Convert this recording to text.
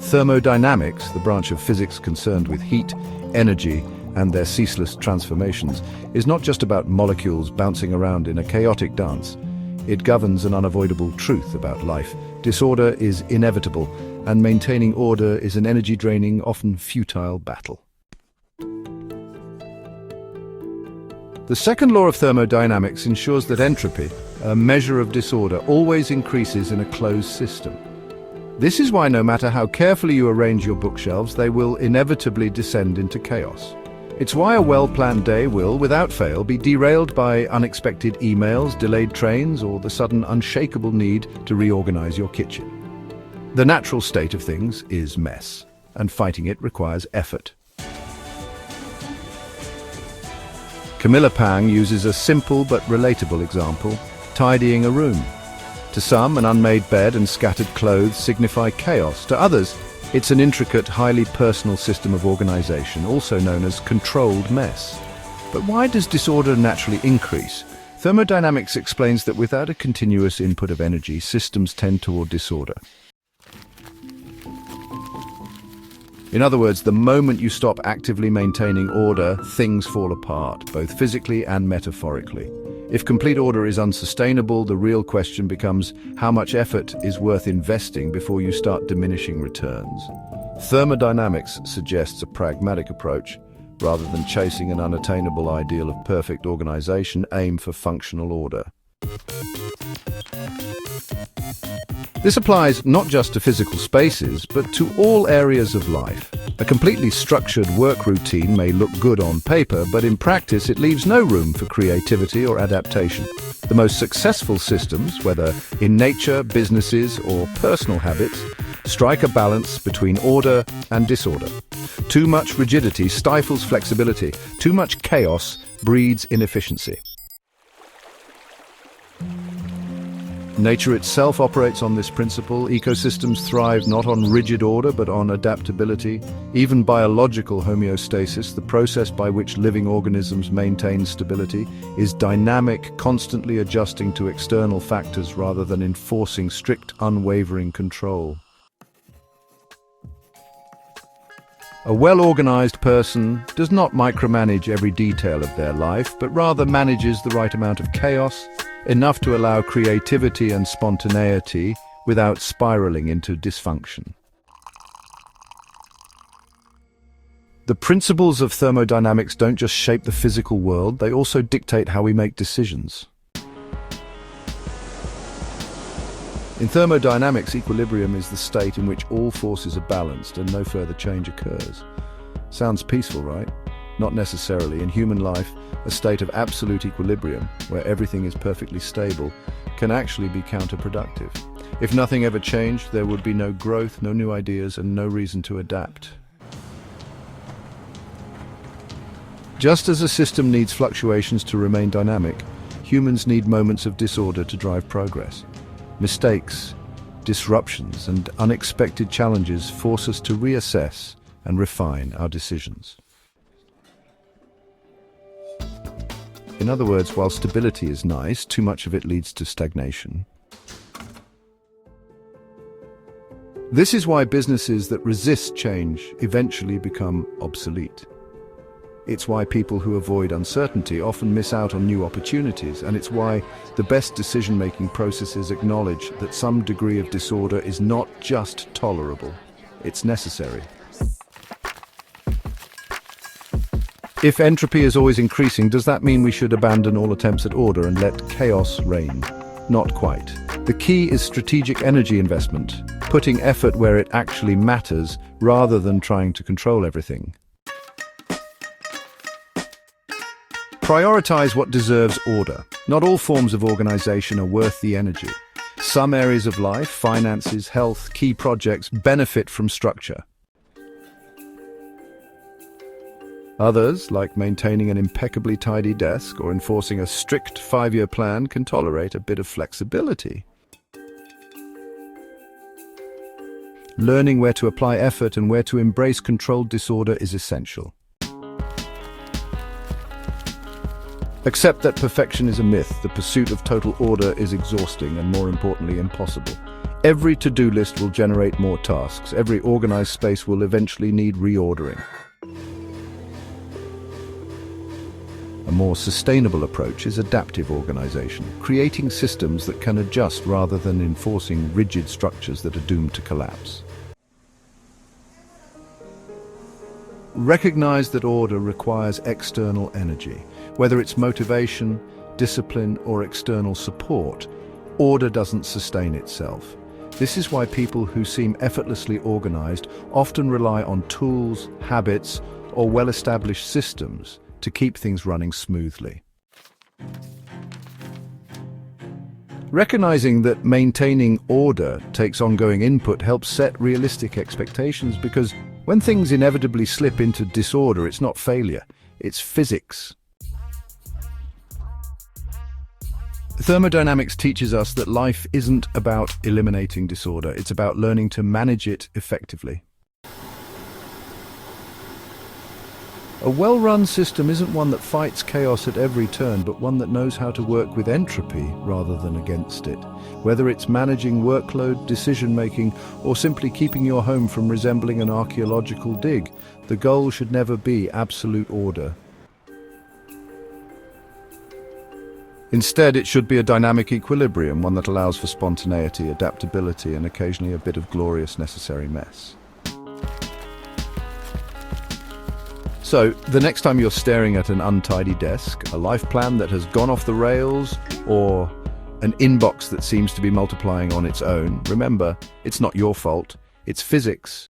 Thermodynamics, the branch of physics concerned with heat, energy, and their ceaseless transformations, is not just about molecules bouncing around in a chaotic dance. It governs an unavoidable truth about life. Disorder is inevitable, and maintaining order is an energy-draining, often futile battle. The second law of thermodynamics ensures that entropy, a measure of disorder, always increases in a closed system. This is why no matter how carefully you arrange your bookshelves, they will inevitably descend into chaos. It's why a well-planned day will, without fail, be derailed by unexpected emails, delayed trains, or the sudden unshakable need to reorganize your kitchen. The natural state of things is mess, and fighting it requires effort. Camilla uses a simple but relatable example: tidying a room. To some, an unmade bed and scattered clothes signify chaos. To others, it's an intricate, highly personal system of organization, also known as controlled mess. But why does disorder naturally increase? Thermodynamics explains that without a continuous input of energy, systems tend toward disorder. In other words, the moment you stop actively maintaining order, things fall apart, both physically and metaphorically. If complete order is unsustainable, the real question becomes how much effort is worth investing before you start diminishing returns. Thermodynamics suggests a pragmatic approach. Rather than chasing an unattainable ideal of perfect organization, aim for functional order. This applies not just to physical spaces, but to all areas of life. A completely structured work routine may look good on paper, but in practice it leaves no room for creativity or adaptation. The most successful systems, whether in nature, businesses, or personal habits, strike a balance between order and disorder. Too much rigidity stifles flexibility. Too much chaos breeds inefficiency. Nature itself operates on this principle. Ecosystems thrive not on rigid order, but on adaptability. Even biological homeostasis, the process by which living organisms maintain stability, is dynamic, constantly adjusting to external factors rather than enforcing strict, unwavering control. A well-organized person does not micromanage every detail of their life, but rather manages the right amount of chaos, enough to allow creativity and spontaneity without spiraling into dysfunction. The principles of thermodynamics don't just shape the physical world, they also dictate how we make decisions. In thermodynamics, equilibrium is the state in which all forces are balanced and no further change occurs. Sounds peaceful, right? Not necessarily. In human life, a state of absolute equilibrium, where everything is perfectly stable, can actually be counterproductive. If nothing ever changed, there would be no growth, no new ideas, and no reason to adapt. Just as a system needs fluctuations to remain dynamic, humans need moments of disorder to drive progress. Mistakes, disruptions, and unexpected challenges force us to reassess and refine our decisions. In other words, while stability is nice, too much of it leads to stagnation. This is why businesses that resist change eventually become obsolete. It's why people who avoid uncertainty often miss out on new opportunities, and it's why the best decision-making processes acknowledge that some degree of disorder is not just tolerable, it's necessary. If entropy is always increasing, does that mean we should abandon all attempts at order and let chaos reign? Not quite. The key is strategic energy investment, putting effort where it actually matters rather than trying to control everything. Prioritize what deserves order. Not all forms of organization are worth the energy. Some areas of life, finances, health, key projects, benefit from structure. Others, like maintaining an impeccably tidy desk or enforcing a strict 5-year plan, can tolerate a bit of flexibility. Learning where to apply effort and where to embrace controlled disorder is essential. Accept that perfection is a myth. The pursuit of total order is exhausting and, more importantly, impossible. Every to-do list will generate more tasks. Every organized space will eventually need reordering. A more sustainable approach is adaptive organization, creating systems that can adjust rather than enforcing rigid structures that are doomed to collapse. Recognize that order requires external energy. Whether it's motivation, discipline, or external support, order doesn't sustain itself. This is why people who seem effortlessly organized often rely on tools, habits, or well-established systems to keep things running smoothly. Recognizing that maintaining order takes ongoing input helps set realistic expectations, because when things inevitably slip into disorder, it's not failure, it's physics. Thermodynamics teaches us that life isn't about eliminating disorder, it's about learning to manage it effectively. A well-run system isn't one that fights chaos at every turn, but one that knows how to work with entropy rather than against it. Whether it's managing workload, decision-making, or simply keeping your home from resembling an archaeological dig, the goal should never be absolute order. Instead, it should be a dynamic equilibrium, one that allows for spontaneity, adaptability, and occasionally a bit of glorious necessary mess. So, the next time you're staring at an untidy desk, a life plan that has gone off the rails, or an inbox that seems to be multiplying on its own, remember, it's not your fault, it's physics.